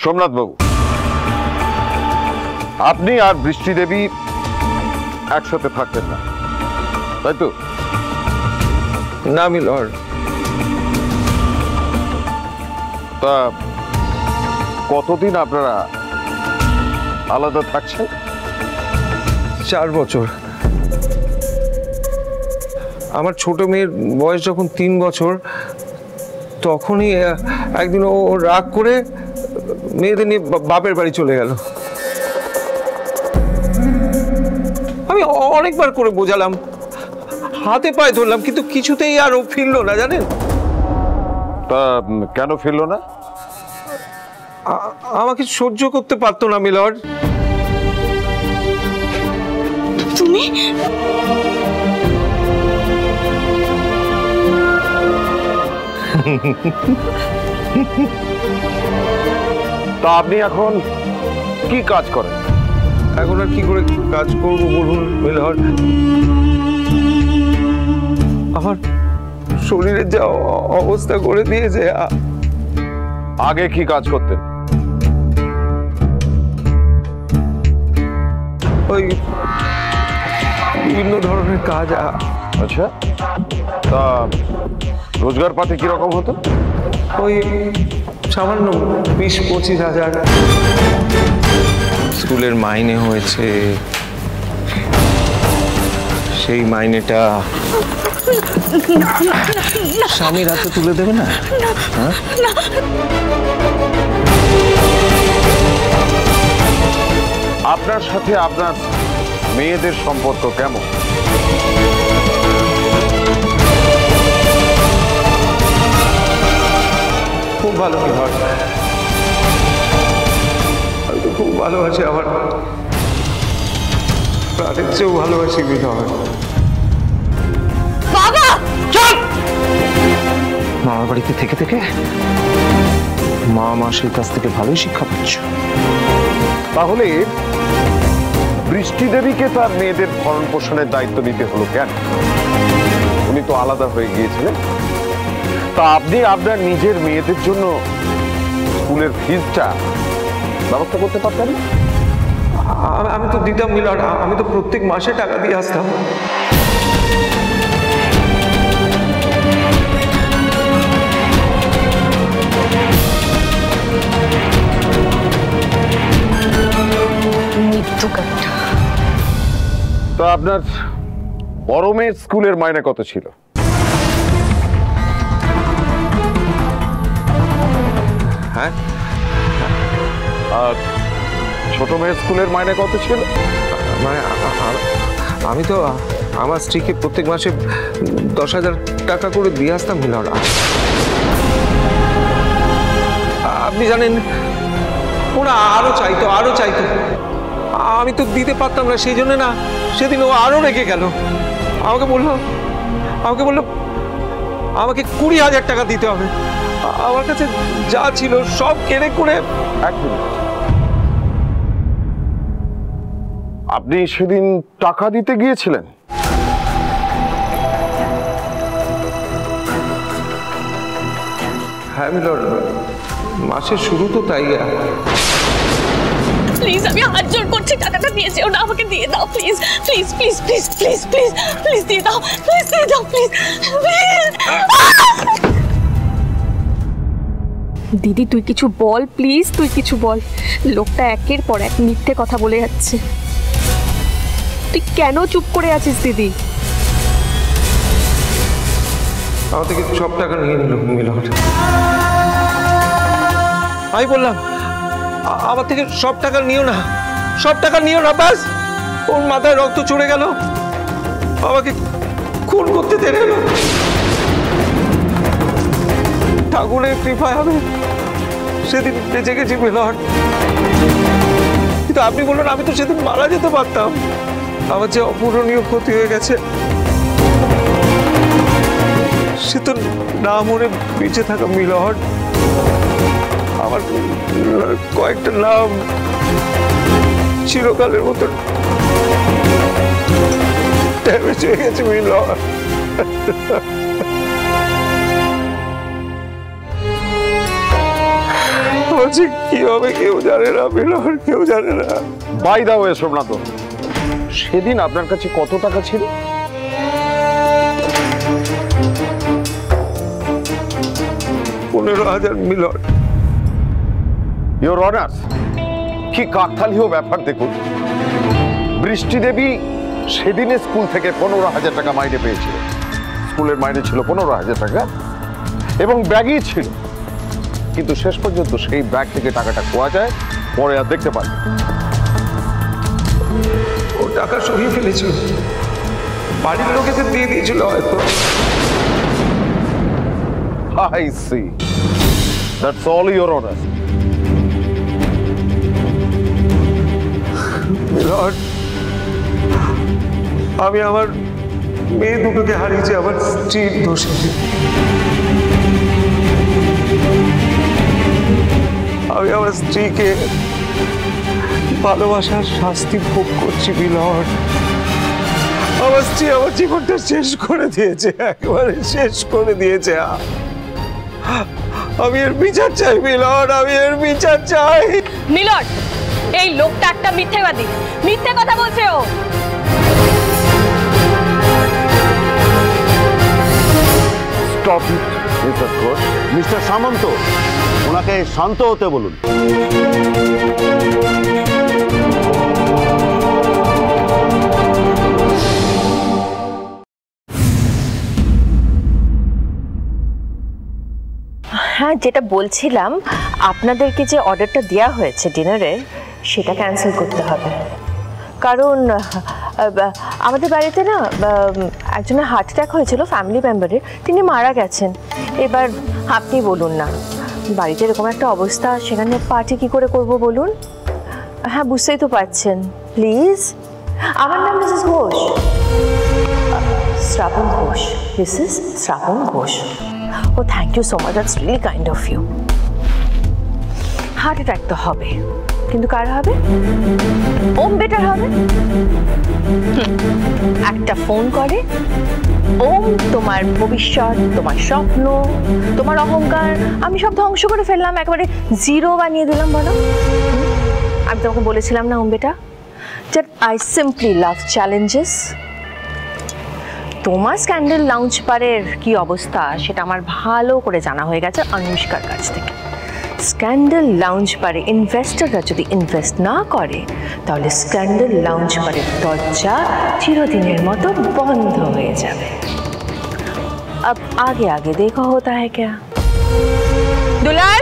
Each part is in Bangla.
সোমনাথ বাবু, আপনি আর বৃষ্টি দেবী একসাথে থাকতেন না, তাই তো? না মিলর। তা কতদিন আপনারা আলাদা থাকছেন? 4 বছর। আমার ছোট মেয়ের বয়স যখন 3 বছর, তখনই একদিন ও রাগ করে মেয়েদের নিয়ে বাপের বাড়ি চলে গেল। আমি অনেকবার করে বোঝালাম, হাতে পায়ে ধরলাম, কিন্তু কিছুতেই আর ও ফিরলো না, জানেন? তা কেন ফিরলো না? আমাকে সহ্য করতে পারতো না মিলর। তুমি তা আপনি এখন কি কাজ করেন? এখন আর কি করে কাজ করবো বলুন মিলর? আমার শরীরের যা অবস্থা করে দিয়েছে। আগে কি কাজ করতেন? ওই বিভিন্ন ধরনের কাজ। আচ্ছা, তা রোজগার পাতি কিরকম হতো? ওই সামান্য 20-25 হাজার। স্কুলের মাইনে হয়েছে, সেই মাইনেটা স্বামীর হাতে তুলে দেবে না? আপনার সাথে আপনার মেয়েদের সম্পর্ক কেমন? খুব ভালো হয়। আমি তো খুব ভালোবাসি, আমার প্রাণের চেয়েও ভালোবাসি বিধায়। বাবা চুপ! মামার বাড়িতে থেকে থেকে মা মাসির কাছ থেকে ভালোই শিক্ষা পাচ্ছ। তাহলে বৃষ্টি দেবীকে তার মেয়েদের ভরণ পোষণের দায়িত্ব দিতে হলো কেন? উনি তো আলাদা হয়ে গিয়েছিলেন। তা আপনি আপনার নিজের মেয়েদের জন্য স্কুলের ফিজটা ব্যবস্থা করতে পারতেন? আমি তো দিতাম মিলন, আমি তো প্রত্যেক মাসে টাকা দিয়ে আসতাম। তা আপনার বড় মেয়ের স্কুলের মাইনে কত ছিল? হ্যাঁ, আর ছোট মেয়ের স্কুলের মাইনে কত ছিল? মানে আমি তো আমার স্ত্রীকে প্রত্যেক মাসে 10,000 টাকা করে দিয়ে আসতাম মিলন। আপনি জানেন, ওরা আরো চাইতো, আরো চাইতো। আমি তো দিতে পারতাম না, সেই জন্য না সেদিন ও আরো রেগে গেল। আমাকে বললো আমাকে 20,000 টাকা দিতে হবে। আমার কাছে যা ছিল সব কেড়ে করে। এক মিনিট, আপনি সেদিন টাকা দিতে গিয়েছিলেন? হ্যাঁ মিলন, মাসের শুরু তো তাই। প্লিজ আমি হাত জোড় করছি, টাকাটা দিয়ে যেও না, আমাকে দিয়ে দাও please please please please please please please দিয়ে দাও, প্লিজ দিয়ে দাও প্লিজ। দিদি তুই কিছু বল প্লিজ, তুই কিছু বল। লোকটা একের পর এক মিথ্যে কথা বলে যাচ্ছে। তুই কেন চুপ করে আছিস দিদি? আমার থেকে সব টাকা নিয়ে নিল মিলন। আমি বললাম আমার থেকে সব টাকা নিও না, সব টাকা নিও না। ব্যাস ওর মাথায় রক্ত চড়ে গেল, আমাকে খুন করতে দেরি হলো। ঠাকুরের কৃপায় আমি সেদিন বেঁচে গেছি মিলন। কিন্তু আপনি বললেন আমি তো সেদিন মারা যেতে পারতাম। আমার যে অপূরণীয় ক্ষতি হয়ে গেছে, সে তো না মরে বেঁচে থাকা মিলন। আমার কয়েকটা নাম চিরকালের মতো ড্যামেজ হয়ে গেছে মিলন। আমার যে কি হবে কেউ জানে না মিলন, কেউ জানে না। বাই দা ওয়ে সোমনাথ, সেদিন আপনার কাছে কত টাকা ছিল? 15,000 মিলন। ইওর অনার, কি কাকতালীয় ব্যাপার দেখুন। বৃষ্টি দেবী সেদিনে স্কুল থেকে 15,000 টাকা মাইনে পেয়েছিল। স্কুলের মাইনে ছিল 15,000 টাকা এবং ব্যাগই ছিল, কিন্তু শেষ পর্যন্ত সেই ব্যাগ থেকে টাকাটা খোয়া যায়, পরে আর দেখতে পান। ও টাকা সরিয়ে ফেলেছিল, বাড়ির লোকেদের দিয়ে দিয়েছিল হয়তো। I see. That's all, Your Honor. মিলন, আমি আমার মেয়ে দুটোকে হারিয়েছি আমার স্ত্রীর দোষে। আমি আমার স্ত্রীকে ভালোবাসার শাস্তি ভোগ করছি মিলন। আমার স্ত্রী আমার জীবনটা শেষ করে দিয়েছে, একেবারে শেষ করে দিয়েছে। আমি এর বিচার চাই মিলন, আমি এর বিচার চাই। মিলন, এই লোকটা একটা মিথ্যেবাদী, মিথ্যে কথা বলছে ও। Stop it, Mr. Ghosh. Mister Samanta, ওনাকে শান্ত হতে বলুন। হ্যাঁ, যেটা বলছিলাম, আপনাদেরকে যে অর্ডারটা দেওয়া হয়েছে ডিনারে, সেটা ক্যান্সেল করতে হবে। কারণ আমাদের বাড়িতে না একজনের হার্ট অ্যাটাক হয়েছিল, ফ্যামিলি মেম্বারের, তিনি মারা গেছেন। এবার আপনি বলুন না, বাড়িতে এরকম একটা অবস্থা, সেখানে পার্টি কী করে করব বলুন? হ্যাঁ, বুঝতেই তো পারছেন। প্লিজ, আমার নাম Mrs Ghosh, Shraban Ghosh, Mrs Shraban Ghosh. Oh, thank you so much. That's really kind of you. Heart attack তো হবে, কিন্তু কার হবে? ওম বেটার হবে। একটা ফোন করে, ওম তোমার ভবিষ্যৎ, তোমার স্বপ্ন, তোমার অহংকার আমি সব ধ্বংস করে ফেললাম, একেবারে জিরো বানিয়ে দিলাম। বলো, আমি তোমাকে বলেছিলাম না ওম বেটা, that I simply love challenges. তোমার স্ক্যান্ডেল লাউঞ্জ বারের কি অবস্থা সেটা আমার ভালো করে জানা হয়ে গেছে অনুষ্কার কাছ থেকে। স্ক্যান্ডেল লাউঞ্জ বারে ইনভেস্টররা যদি ইনভেস্ট না করে, তাহলে স্ক্যান্ডেল লাউঞ্জ বারের দরজা চিরদিনের মতো বন্ধ হয়ে যাবে। अब आगे आगे देखो होता है क्या। দুলাল,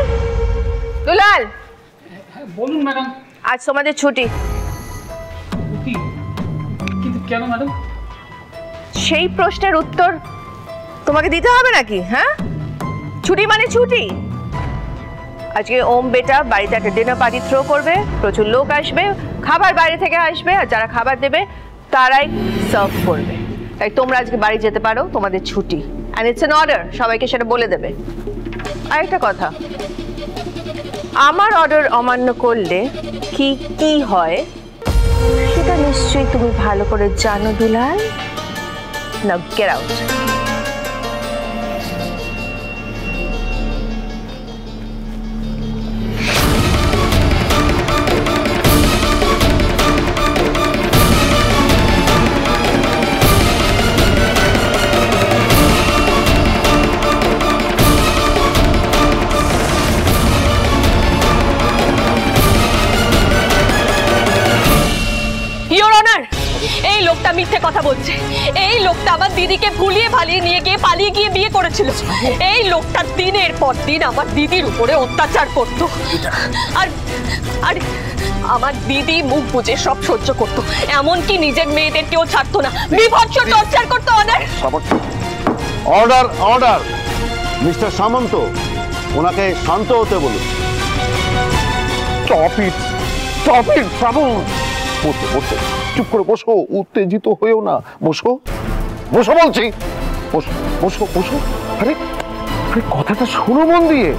দুলাল, বলুন ম্যাডাম। আজ তোমাদের ছুটি। কিন্তু কেন ম্যাডাম? সেই প্রশ্নের উত্তর তোমাকে দিতে হবে নাকি? হ্যাঁ, ছুটি মানে ছুটি। আজকে ওম বেটা বাড়িতে একটা ডিনার পার্টি থ্রো করবে, প্রচুর লোক আসবে, খাবার বাইরে থেকে আসবে, আর যারা খাবার দেবে তারাই সার্ভ করবে। তাই তোমরা আজকে বাড়ি যেতে পারো, তোমাদের ছুটি। অ্যান্ড ইটস অ্যান অর্ডার, সবাইকে সেটা বলে দেবে। আরেকটা কথা, আমার অর্ডার অমান্য করলে কি কি হয় সেটা নিশ্চয়ই তুমি ভালো করে জানো দুলাল। Now get out. Your Honor, এই লোকটা মিথ্যে কথা বলছে। এই লোকটা আমার দিদিকে ভুলিয়ে ভালিয়ে নিয়ে গিয়ে পালিয়ে গিয়ে বিয়ে করেছিল। এই লোকটা দিনের পর দিন আমার দিদির উপরে অত্যাচার করত, আর আর আমার দিদি মুখ বুজে সব সহ্য করত, এমনকি নিজের মেয়েদেরকেও ছাড়তো না, বিভৎস টর্চার করতো। Order, order, order. Mister Samanta, ওনাকে শান্ত হতে বলুন। Stop it! Stop it, শ্রাবণ! বসো, বসো, চুপ করে বসো, উত্তেজিত হয়েও না। বসো, বসো বলছি। বসো, বসো, বসো। আরে আরে কথাটা শোনো মন দিয়ে।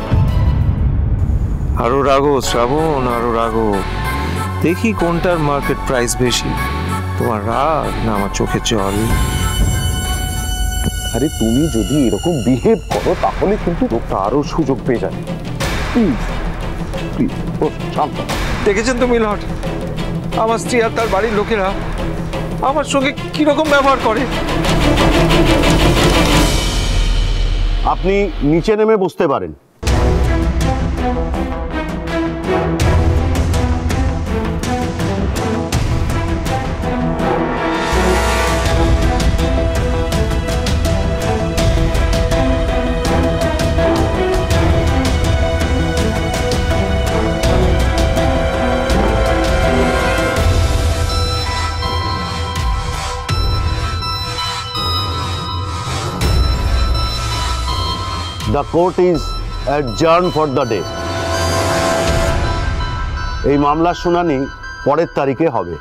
আরো রাগো শ্রাবণ, আরো রাগো। দেখি কোনটার মার্কেট প্রাইস বেশি, তোমার রাগ না আমার চোখে জল। আরে তুমি যদি এরকম বিহেভ করো, তাহলে কিন্তু লোকটা আরো সুযোগ পেয়ে যাবে। প্লিজ প্লিজ ও শান্ত। দেখেছেন তো মিলট, আমার স্ত্রী আর তার বাড়ির লোকেরা আমার সঙ্গে কিরকম ব্যবহার করে। আপনি নিচে নেমে বসতে পারেন। The court is adjourned for the day. এই মামলার শুনানি পরের তারিখে হবে।